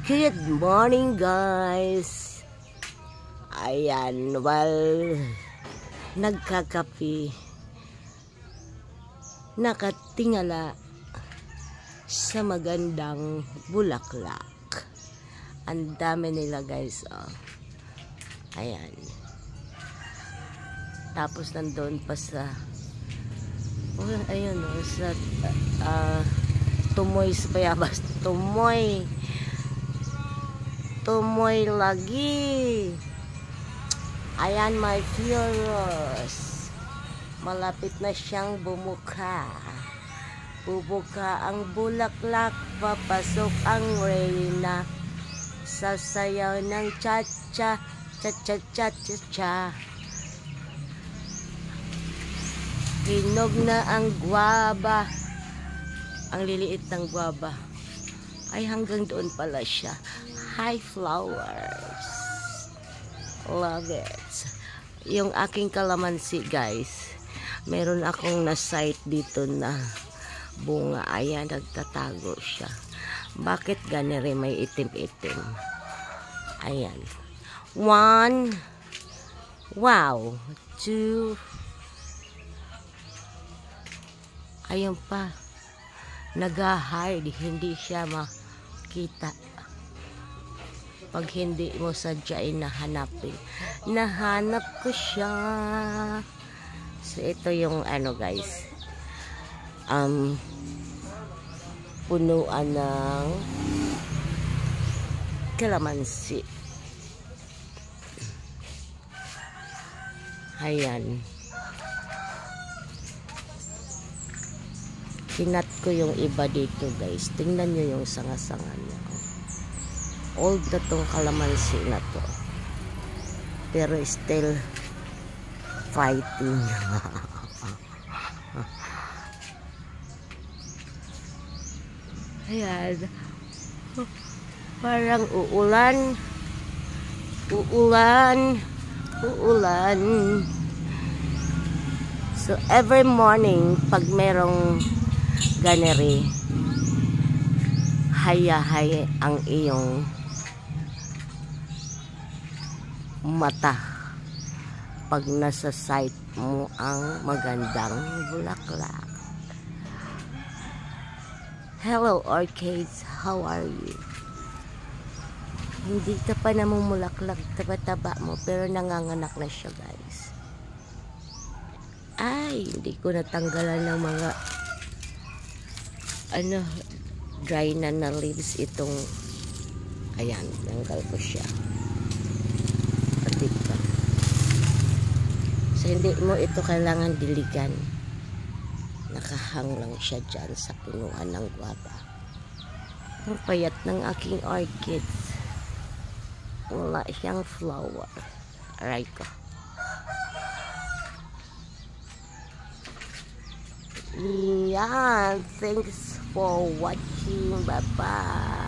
Good morning, guys. Ayan, well, nagkakapi, nakatingala sa magandang bulaklak. Ang dami nila, guys. Oh. Ayan. Tapos nandun pa sa ayun, oh, sa tumoy sa bayabas. Tumoy lagi. Ayan, my viewers. Malapit na siyang bumuka. Bubuka ang bulaklak, papasok ang reyna. Sasayaw ng cha-cha, cha-cha-cha-cha-cha. Hinog na ang guwaba. Ang liliit ng guwaba. Ay, hanggang doon pala siya. Hi, flowers. Love it. Yung aking kalamansi, guys. Meron akong na-sight dito na bunga. Ayan, nagtatago siya. Bakit ganere may itim-itim? Ayan. 1. Wow. 2. Ayun pa. Nag-hide. Hindi siya makita. Pag hindi mo sadyain nahanapin. Nahanap ko siya. So, ito yung ano, guys. Punuan ng kalamansi. Ayan. Kinat ko yung iba dito, guys. Tingnan nyo yung sanga-sanga niya. Old na tong kalamansi na to. Pero still fighting. Ayan. Parang uulan. So every morning pag merong ganere, hayahay ang iyong mata pag nasa sight mo ang magandang bulaklak. Hello, orchids, how are you? Hindi ka pa namumulaklak, taba-taba mo, pero nanganganak na siya, guys. Ay, hindi ko natanggalan ng mga dry na leaves itong, ayan, tanggal ko siya. Diba? So, hindi mo ito kailangan diligan. Nakahang lang siya dyan sa punuan ng guwaba. Ang payat ng aking orchids. Wala siyang flower. Aray ko. Yeah, thanks for watching. Bye-bye.